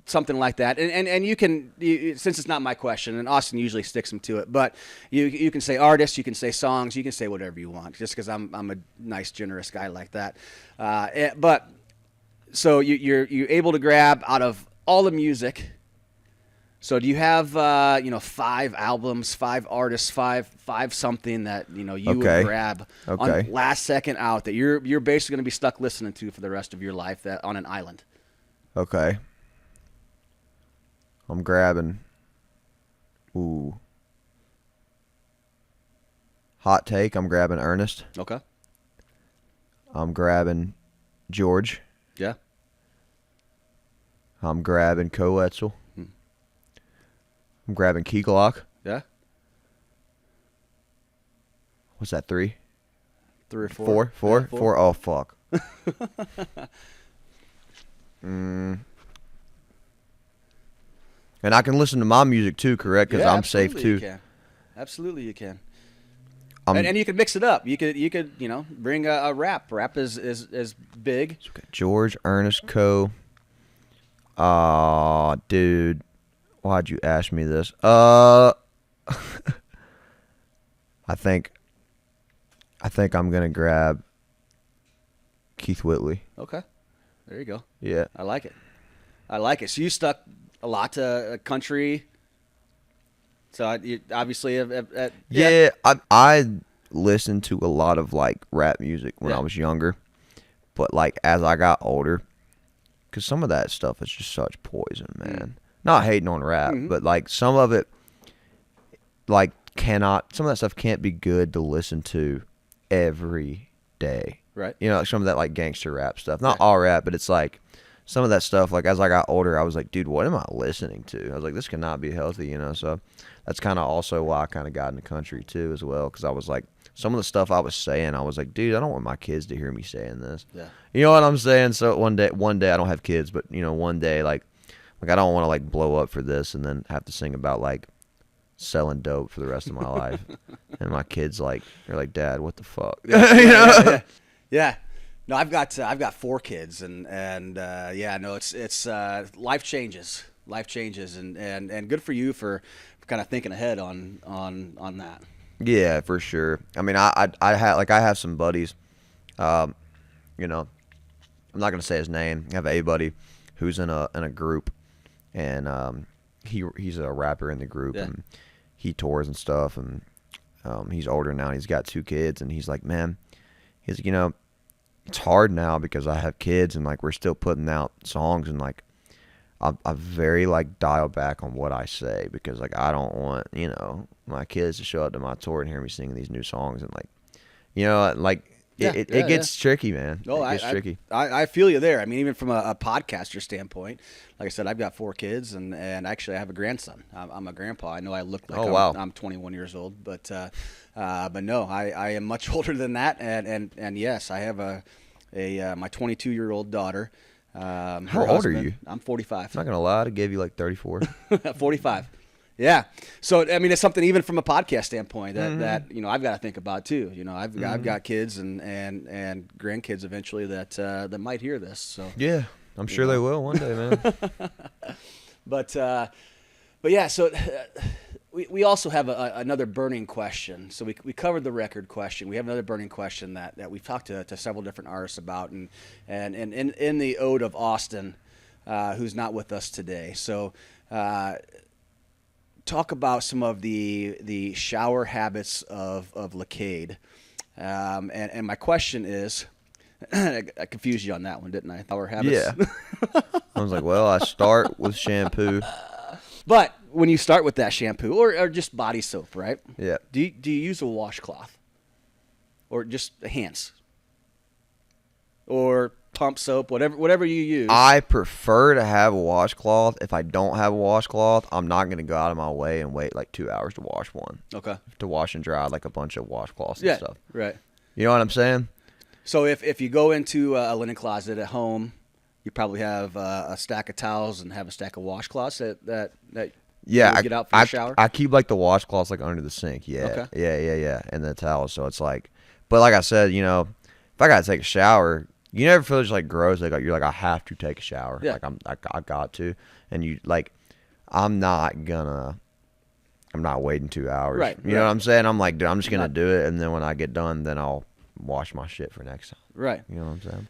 Speaker 2: something like that. And you can, since it's not my question, and Austin usually sticks them to it, but you can say artists, you can say songs, you can say whatever you want, just because I'm a nice, generous guy like that. But so you're able to grab out of all the music. So do you have 5 albums, 5 artists, five something that you would grab on last second out that you're basically going to be stuck listening to for the rest of your life that on an island?
Speaker 3: Okay. I'm grabbing Ooh. Hot take, I'm grabbing Ernest.
Speaker 2: Okay.
Speaker 3: I'm grabbing George.
Speaker 2: Yeah.
Speaker 3: I'm grabbing Coetzel.
Speaker 2: Hmm.
Speaker 3: I'm grabbing Key Glock.
Speaker 2: Yeah.
Speaker 3: What's that, 3?
Speaker 2: 3 or 4.
Speaker 3: Four?
Speaker 2: Yeah, 4.
Speaker 3: Four? Oh, fuck. And I can listen to my music too, correct? Because
Speaker 2: Yeah,
Speaker 3: I'm safe
Speaker 2: absolutely
Speaker 3: too.
Speaker 2: You can. Absolutely, you can.
Speaker 3: I'm-
Speaker 2: And you can mix it up. You could bring a rap. Rap is big.
Speaker 3: George, Ernest, Co. Aw, dude. Why'd you ask me this? I think I'm gonna grab Keith Whitley.
Speaker 2: Okay. There you go.
Speaker 3: Yeah.
Speaker 2: I like it. So you stuck a lot to country. So you obviously have
Speaker 3: Yeah, I listened to a lot of like rap music when
Speaker 2: Yeah.
Speaker 3: I was younger, but like as I got older, because some of that stuff is just such poison, man. Not hating on rap, but like some of it, like some of that stuff can't be good to listen to every day.
Speaker 2: Right.
Speaker 3: You know, like some of that like gangster rap stuff. Not all rap, but it's like some of that stuff. Like as I got older, I was like, dude, what am I listening to? I was like, this cannot be healthy, you know. So that's kind of also why I kind of got into country too, as well, because I was like, some of the stuff I was saying, I was like, dude, I don't want my kids to hear me saying this.
Speaker 2: Yeah.
Speaker 3: You know what I'm saying? So one day I don't have kids, but you know, one day like I don't want to like blow up for this and then have to sing about like selling dope for the rest of my life. And my kids like they're like, Dad, what the fuck?
Speaker 2: Yeah. No, I've got 4 kids, and yeah, no, it's life changes, and good for you for kind of thinking ahead on that.
Speaker 3: Yeah, for sure. I mean, I have some buddies. You know, I'm not gonna say his name. I have a buddy who's in a group, and he's a rapper in the group,
Speaker 2: Yeah.
Speaker 3: and he tours and stuff, and he's older now. And he's got 2 kids, and he's like, man, he's like, you know, it's hard now because I have kids, and like we're still putting out songs, and like I very like dial back on what I say, because like I don't want, you know, my kids to show up to my tour and hear me singing these new songs, and like, you know, like it gets tricky, man.
Speaker 2: No,
Speaker 3: it gets tricky.
Speaker 2: I feel you there. I mean, even from a podcaster standpoint, like I said, I've got 4 kids, and actually I have a grandson. I'm a grandpa. I know I look like I'm 21 years old, but no, I am much older than that, and yes, I have my 22-year-old daughter.
Speaker 3: How old are you?
Speaker 2: I'm 45.
Speaker 3: I'm not gonna lie, I gave you like 34.
Speaker 2: 45. Yeah. So I mean, it's something even from a podcast standpoint that you know I've got to think about too. You know, I've got kids and grandkids eventually that might hear this. So
Speaker 3: Yeah, I'm sure they will one day, man.
Speaker 2: But yeah. So we also have another burning question. So we covered the record question. We have another burning question that we've talked to several different artists about, and in the Ode of Austin, who's not with us today. So. Talk about some of the shower habits of LECADE. And my question is, I confused you on that one, didn't I? Shower habits.
Speaker 3: Yeah. I was like, well, I start with shampoo.
Speaker 2: But when you start with that shampoo or just body soap, right?
Speaker 3: Yeah.
Speaker 2: Do you use a washcloth or just hands or pump soap, whatever you use?
Speaker 3: I prefer to have a washcloth. If I don't have a washcloth, I'm not going to go out of my way and wait like 2 hours to wash one.
Speaker 2: Okay.
Speaker 3: To wash and dry like a bunch of washcloths and
Speaker 2: Yeah.
Speaker 3: stuff.
Speaker 2: Right.
Speaker 3: You know what I'm saying?
Speaker 2: So if you go into a linen closet at home, you probably have a stack of towels and have a stack of washcloths that
Speaker 3: Yeah,
Speaker 2: you would get out for a shower.
Speaker 3: I keep like the washcloths like under the sink. Yeah.
Speaker 2: Okay.
Speaker 3: Yeah. And the towels. So it's like, but like I said, you know, if I gotta take a shower, you never feel just like gross. Like you're like, I have to take a shower.
Speaker 2: Yeah.
Speaker 3: Like I got to, and you like, I'm not waiting 2 hours.
Speaker 2: Right.
Speaker 3: You know what I'm saying? I'm like, dude, I'm just gonna do it, and then when I get done, then I'll wash my shit for next time.
Speaker 2: Right.
Speaker 3: You know what I'm saying?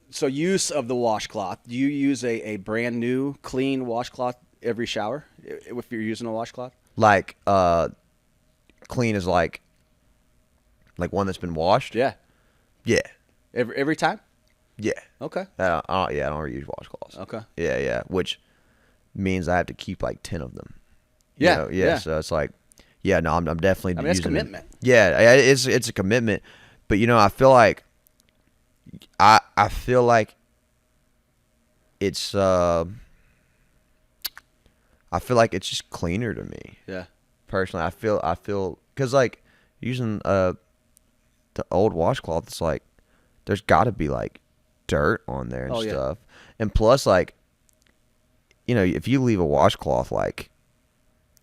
Speaker 2: So use of the washcloth. Do you use a brand new clean washcloth every shower if you're using a washcloth?
Speaker 3: Like clean as like one that's been washed.
Speaker 2: Yeah.
Speaker 3: Yeah.
Speaker 2: Every time?
Speaker 3: Yeah.
Speaker 2: Okay.
Speaker 3: Yeah, I don't ever use washcloths.
Speaker 2: Okay.
Speaker 3: Yeah. Which means I have to keep like 10 of them. You
Speaker 2: Yeah,
Speaker 3: know?
Speaker 2: yeah.
Speaker 3: So it's like, yeah, no, I'm definitely.
Speaker 2: I mean, it's
Speaker 3: using it.
Speaker 2: commitment.
Speaker 3: Yeah, it's a commitment, but I feel like I feel like it's I feel like it's just cleaner to me.
Speaker 2: Yeah.
Speaker 3: Personally, I feel because like using the old washcloth, it's like there's got to be like dirt on there and
Speaker 2: Oh, yeah.
Speaker 3: stuff, and plus like if you leave a washcloth like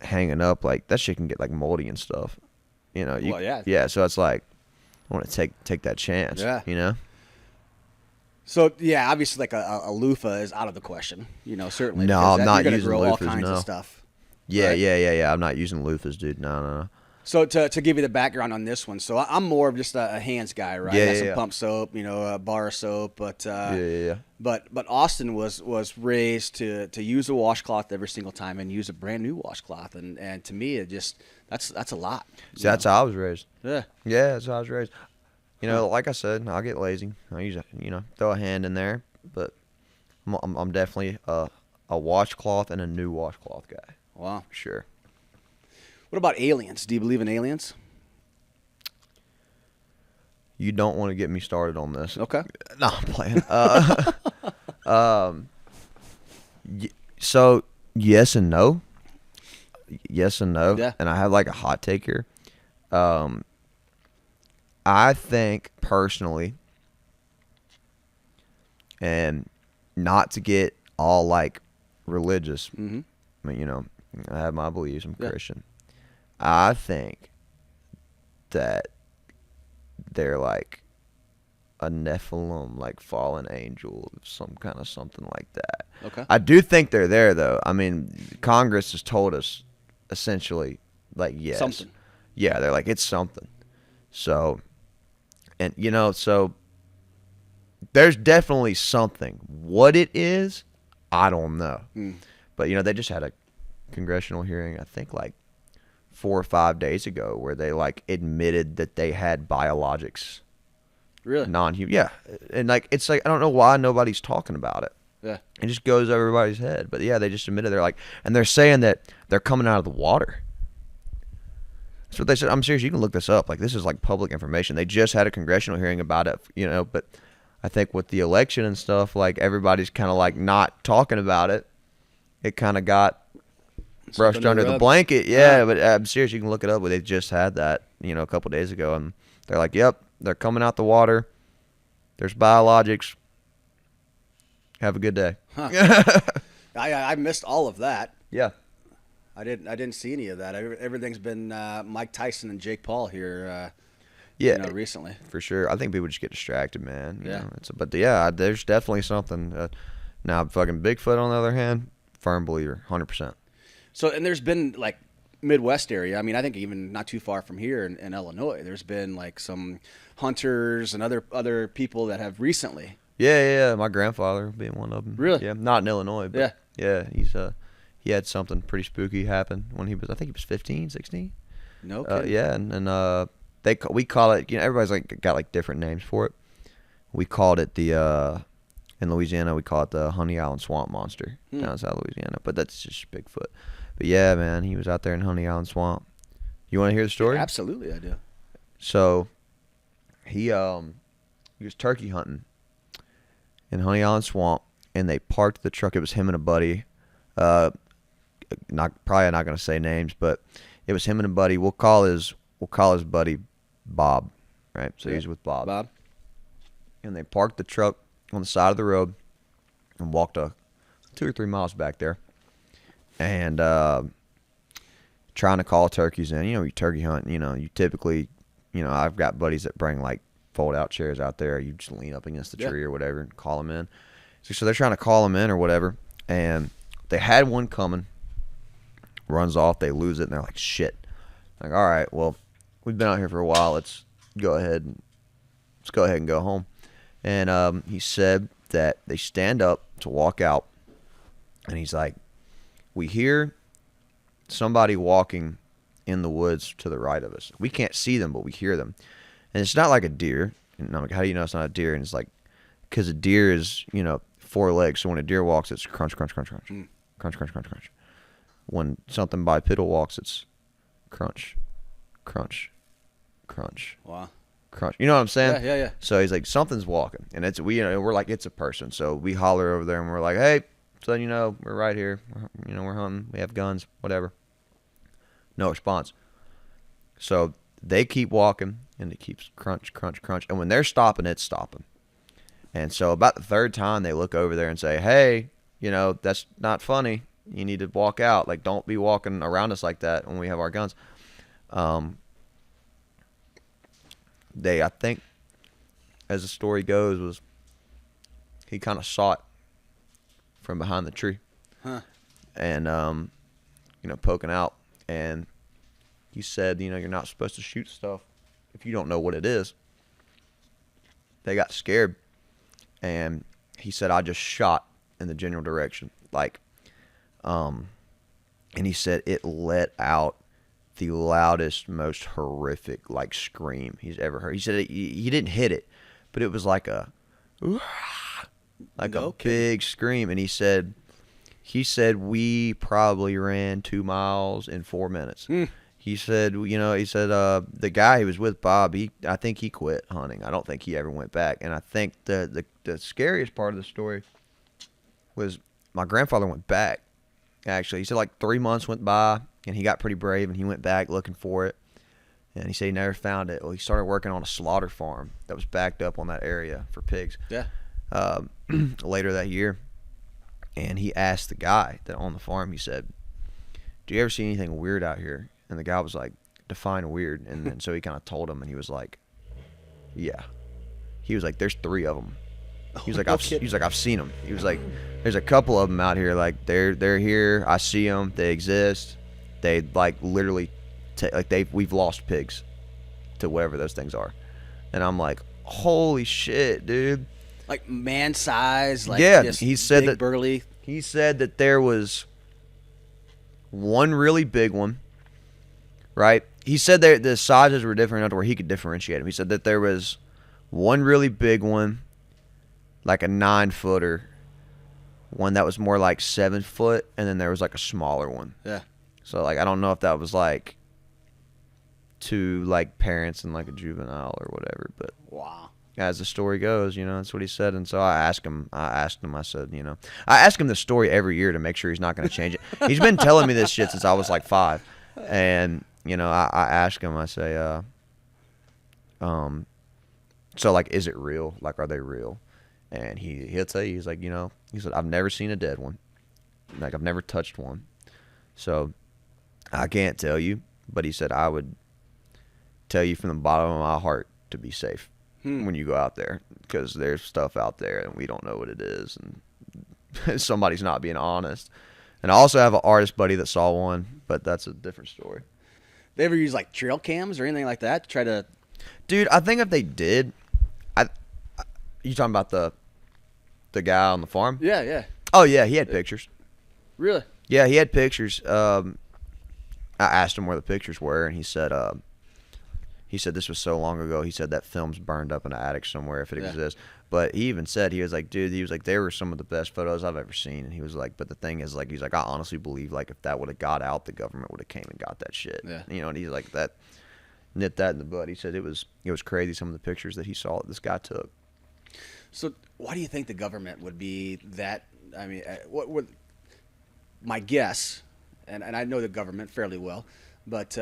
Speaker 3: hanging up, like that shit can get like moldy and stuff.
Speaker 2: Well, yeah.
Speaker 3: Yeah. So it's like I want to take that chance.
Speaker 2: Yeah. So yeah, obviously, like a loofah is out of the question. Certainly.
Speaker 3: No,
Speaker 2: because
Speaker 3: I'm not
Speaker 2: you're gonna
Speaker 3: using
Speaker 2: grow all
Speaker 3: loofahs,
Speaker 2: kinds
Speaker 3: no.
Speaker 2: of stuff.
Speaker 3: Yeah,
Speaker 2: right?
Speaker 3: yeah. I'm not using loofahs, dude. No.
Speaker 2: So to give you the background on this one, so I'm more of just a hands guy, right?
Speaker 3: Yeah,
Speaker 2: I got some
Speaker 3: yeah.
Speaker 2: pump soap, bar soap, but
Speaker 3: Yeah.
Speaker 2: But Austin was raised to use a washcloth every single time and use a brand new washcloth, and to me it just that's a lot.
Speaker 3: See, that's how I was raised.
Speaker 2: Yeah.
Speaker 3: Yeah, that's how I was raised. Like I said, I'll get lazy. I use throw a hand in there, but I'm definitely a washcloth and a new washcloth guy.
Speaker 2: Wow.
Speaker 3: For sure.
Speaker 2: What about aliens? Do you believe in aliens?
Speaker 3: You don't want to get me started on this.
Speaker 2: Okay.
Speaker 3: No, I'm playing. So yes and no. Yes and no.
Speaker 2: Yeah.
Speaker 3: And I have like a hot take here. I think personally, and not to get all like religious.
Speaker 2: Mm-hmm.
Speaker 3: I mean, I have my beliefs. I'm
Speaker 2: Yeah.
Speaker 3: Christian. I think that they're like a Nephilim, like fallen angel, some kind of something like that.
Speaker 2: Okay.
Speaker 3: I do think they're there, though. I mean, Congress has told us essentially, like, yes.
Speaker 2: Something.
Speaker 3: Yeah, they're like, it's something. So, and, so there's definitely something. What it is, I don't know.
Speaker 2: Mm.
Speaker 3: But, they just had a congressional hearing, I think, like 4 or 5 days ago, where they like admitted that they had biologics,
Speaker 2: Really?
Speaker 3: non-human. Yeah, and like it's like I don't know why nobody's talking about it.
Speaker 2: Yeah.
Speaker 3: It just goes over everybody's head. But yeah, they just admitted they're like, and they're saying that they're coming out of the water. That's what they said. I'm serious. You can look this up. Like this is like public information. They just had a congressional hearing about it. But I think with the election and stuff, like everybody's kind of like not talking about it. It kind of got brushed under the blanket. Yeah, but I'm serious. You can look it up. But they just had that, a couple days ago, and they're like, "Yep, they're coming out the water. There's biologics. Have a good day."
Speaker 2: Huh. I missed all of that.
Speaker 3: Yeah.
Speaker 2: I didn't see any of that. Everything's been Mike Tyson and Jake Paul here.
Speaker 3: Yeah.
Speaker 2: Recently.
Speaker 3: For sure. I think people just get distracted, man.
Speaker 2: Yeah.
Speaker 3: But yeah, there's definitely something. Now, fucking Bigfoot, on the other hand, firm believer, 100%.
Speaker 2: So, and there's been like Midwest area. I mean, I think even not too far from here in Illinois, there's been like some hunters and other people that have recently.
Speaker 3: Yeah. My grandfather being one of them.
Speaker 2: Really?
Speaker 3: Yeah. Not in Illinois, but
Speaker 2: Yeah.
Speaker 3: he's he had something pretty spooky happen when he was, I think he was 15, 16.
Speaker 2: No kidding.
Speaker 3: Yeah, and we call it. Everybody's like got like different names for it. We called it in Louisiana we call it the Honey Island Swamp Monster down south Louisiana, but that's just Bigfoot. But yeah, man, he was out there in Honey Island Swamp. You want to hear the story?
Speaker 2: Yeah, absolutely, I do.
Speaker 3: So he was turkey hunting in Honey Island Swamp, and they parked the truck. It was him and a buddy. Probably not gonna say names, but it was him and a buddy. We'll call his buddy Bob, right? So he's with Bob.
Speaker 2: Bob.
Speaker 3: And they parked the truck on the side of the road and walked 2 or 3 miles back there, and trying to call turkeys in. You turkey hunt. You typically, I've got buddies that bring like fold out chairs out there. You just lean up against the tree or whatever and call them in. So they're trying to call them in or whatever, and they had one coming. Runs off, they lose it, and they're like, shit. Like, all right, well, we've been out here for a while. Let's go ahead and go home. And he said that they stand up to walk out, and he's like, we hear somebody walking in the woods to the right of us. We can't see them, but we hear them. And it's not like a deer. And I'm like, how do you know it's not a deer? And it's like, because a deer is, 4 legs. So when a deer walks, it's crunch, crunch, crunch, crunch. Crunch, crunch, crunch, crunch. when something bipedal walks, it's crunch, crunch, crunch,
Speaker 2: Wow.
Speaker 3: crunch. You know what I'm saying?
Speaker 2: Yeah.
Speaker 3: So he's like, something's walking, and we're like, it's a person. So we holler over there, and we're like, hey, so we're right here. We're hunting. We have guns, whatever. No response. So they keep walking, and it keeps crunch, crunch, crunch. And when they're stopping, it's stopping. And so about the third time, they look over there and say, hey, that's not funny. You need to walk out. Like, don't be walking around us like that when we have our guns. I think, as the story goes, he kind of saw it from behind the tree.
Speaker 2: Huh.
Speaker 3: And, poking out. And he said, you're not supposed to shoot stuff if you don't know what it is. They got scared. And he said, I just shot in the general direction. And he said it let out the loudest, most horrific, scream he's ever heard. He said he didn't hit it, but it was like a big scream. And he said we probably ran 2 miles in 4 minutes. He said, the guy he was with, Bob, I think he quit hunting. I don't think he ever went back. And I think the scariest part of the story was my grandfather went back, actually. He said 3 months went by, and he got pretty brave, and he went back looking for it. And he said he never found it. Well, he started working on a slaughter farm that was backed up on that area for pigs.
Speaker 2: Yeah.
Speaker 3: Later that year. And he asked the guy that owned the farm, he said, do you ever see anything weird out here? And the guy was like, define weird. And then so he kind of told him, and he was like, yeah. He was like, there's 3 of them. He was like, I've seen them. He was like, there's a couple of them out here. Like, they're here. I see them. They exist. They literally, we've lost pigs to whatever those things are. And I'm like, holy shit, dude.
Speaker 2: Like man size.
Speaker 3: Yeah.
Speaker 2: Just
Speaker 3: he said
Speaker 2: big, burly.
Speaker 3: He said that there was one really big one. Right? He said the sizes were different enough to where he could differentiate them. He said that there was one really big one, like a 9-footer, one that was more like 7 foot, and then there was a smaller one.
Speaker 2: Yeah.
Speaker 3: So I don't know if that was 2 parents and a juvenile or whatever, but
Speaker 2: wow.
Speaker 3: As the story goes, that's what he said. And so I asked him, I said, I ask him this story every year to make sure he's not going to change it. He's been telling me this shit since I was 5. And I ask him, I say, so is it real? Are they real? And he'll tell you, he's like, he said, I've never seen a dead one. I've never touched one. So I can't tell you, but he said, I would tell you from the bottom of my heart to be safe when you go out there, because there's stuff out there and we don't know what it is. And somebody's not being honest. And I also have an artist buddy that saw one, but that's a different story.
Speaker 2: They ever use trail cams or anything like that to try to?
Speaker 3: Dude, I think if they did, you talking about the guy on the farm?
Speaker 2: Yeah.
Speaker 3: Oh yeah, he had pictures.
Speaker 2: Really?
Speaker 3: Yeah, he had pictures. I asked him where the pictures were, and he said this was so long ago. He said that film's burned up in an attic somewhere if it exists. But he even said, he was like, dude, they were some of the best photos I've ever seen. And he was like, but the thing is, he's like, I honestly believe if that would have got out, the government would have came and got that shit.
Speaker 2: Yeah.
Speaker 3: And he's like, that nipped that in the bud. He said it was crazy, some of the pictures that he saw that this guy took.
Speaker 2: So why do you think the government would be that? I mean, what would my guess? And I know the government fairly well, but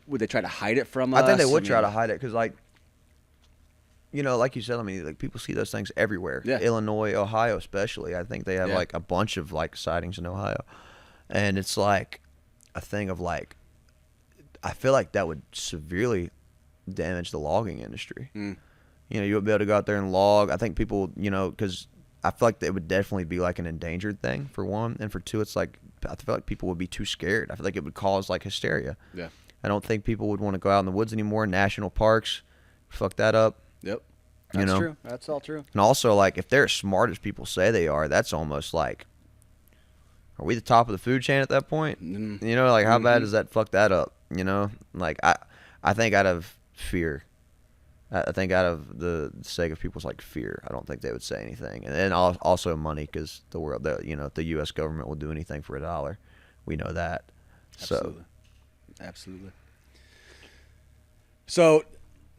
Speaker 2: would they try to hide it from us?
Speaker 3: I think they would try to hide it because, like you said, people see those things everywhere.
Speaker 2: Yeah.
Speaker 3: Illinois, Ohio, especially. I think they have a bunch of sightings in Ohio, and it's a thing of I feel like that would severely damage the logging industry. You would be able to go out there and log. I think people, because I feel like it would definitely be an endangered thing, for one, and for two, it's I feel like people would be too scared. I feel like it would cause hysteria.
Speaker 2: Yeah.
Speaker 3: I don't think people would want to go out in the woods anymore. National parks, fuck that up.
Speaker 2: Yep. That's true. That's all true.
Speaker 3: And also, if they're as smart as people say they are, that's almost are we the top of the food chain at that point? How bad does that fuck that up? I think out of fear, I think out of the sake of people's like fear, I don't think they would say anything. And also money, because the U.S. government will do anything for $1. We know that.
Speaker 2: Absolutely. Absolutely. So,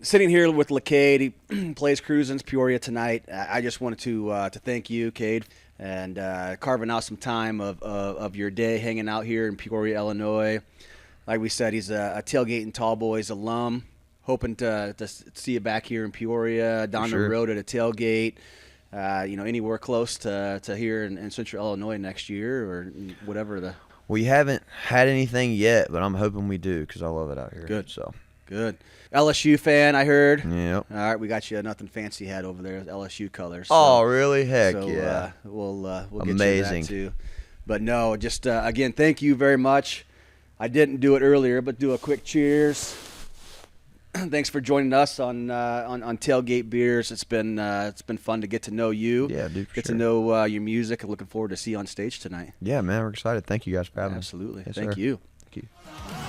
Speaker 2: sitting here with LECADE, he plays Cruisin's Peoria tonight. I just wanted to thank you, Cade, and carving out some time of your day hanging out here in Peoria, Illinois. Like we said, he's a Tailgate and Tall Boys alum. Hoping to see you back here in Peoria, down the road at a tailgate, anywhere close to here in Central Illinois next year or whatever the.
Speaker 3: We haven't had anything yet, but I'm hoping we do because I love it out here.
Speaker 2: Good.
Speaker 3: So
Speaker 2: good. LSU fan, I heard.
Speaker 3: Yep.
Speaker 2: All right, we got you a nothing fancy hat over there, LSU colors.
Speaker 3: So, oh, really? Heck
Speaker 2: so,
Speaker 3: yeah.
Speaker 2: We'll get
Speaker 3: amazing.
Speaker 2: you that too. But no, just again, thank you very much. I didn't do it earlier, but do a quick cheers. Thanks for joining us on Tailgate Beers. It's been fun to get to know you.
Speaker 3: Yeah, dude.
Speaker 2: Get to know your music. And looking forward to see you on stage tonight.
Speaker 3: Yeah, man, we're excited. Thank you guys for having us.
Speaker 2: Absolutely.
Speaker 3: Yes,
Speaker 2: Thank
Speaker 3: sir.
Speaker 2: you.
Speaker 3: Thank you.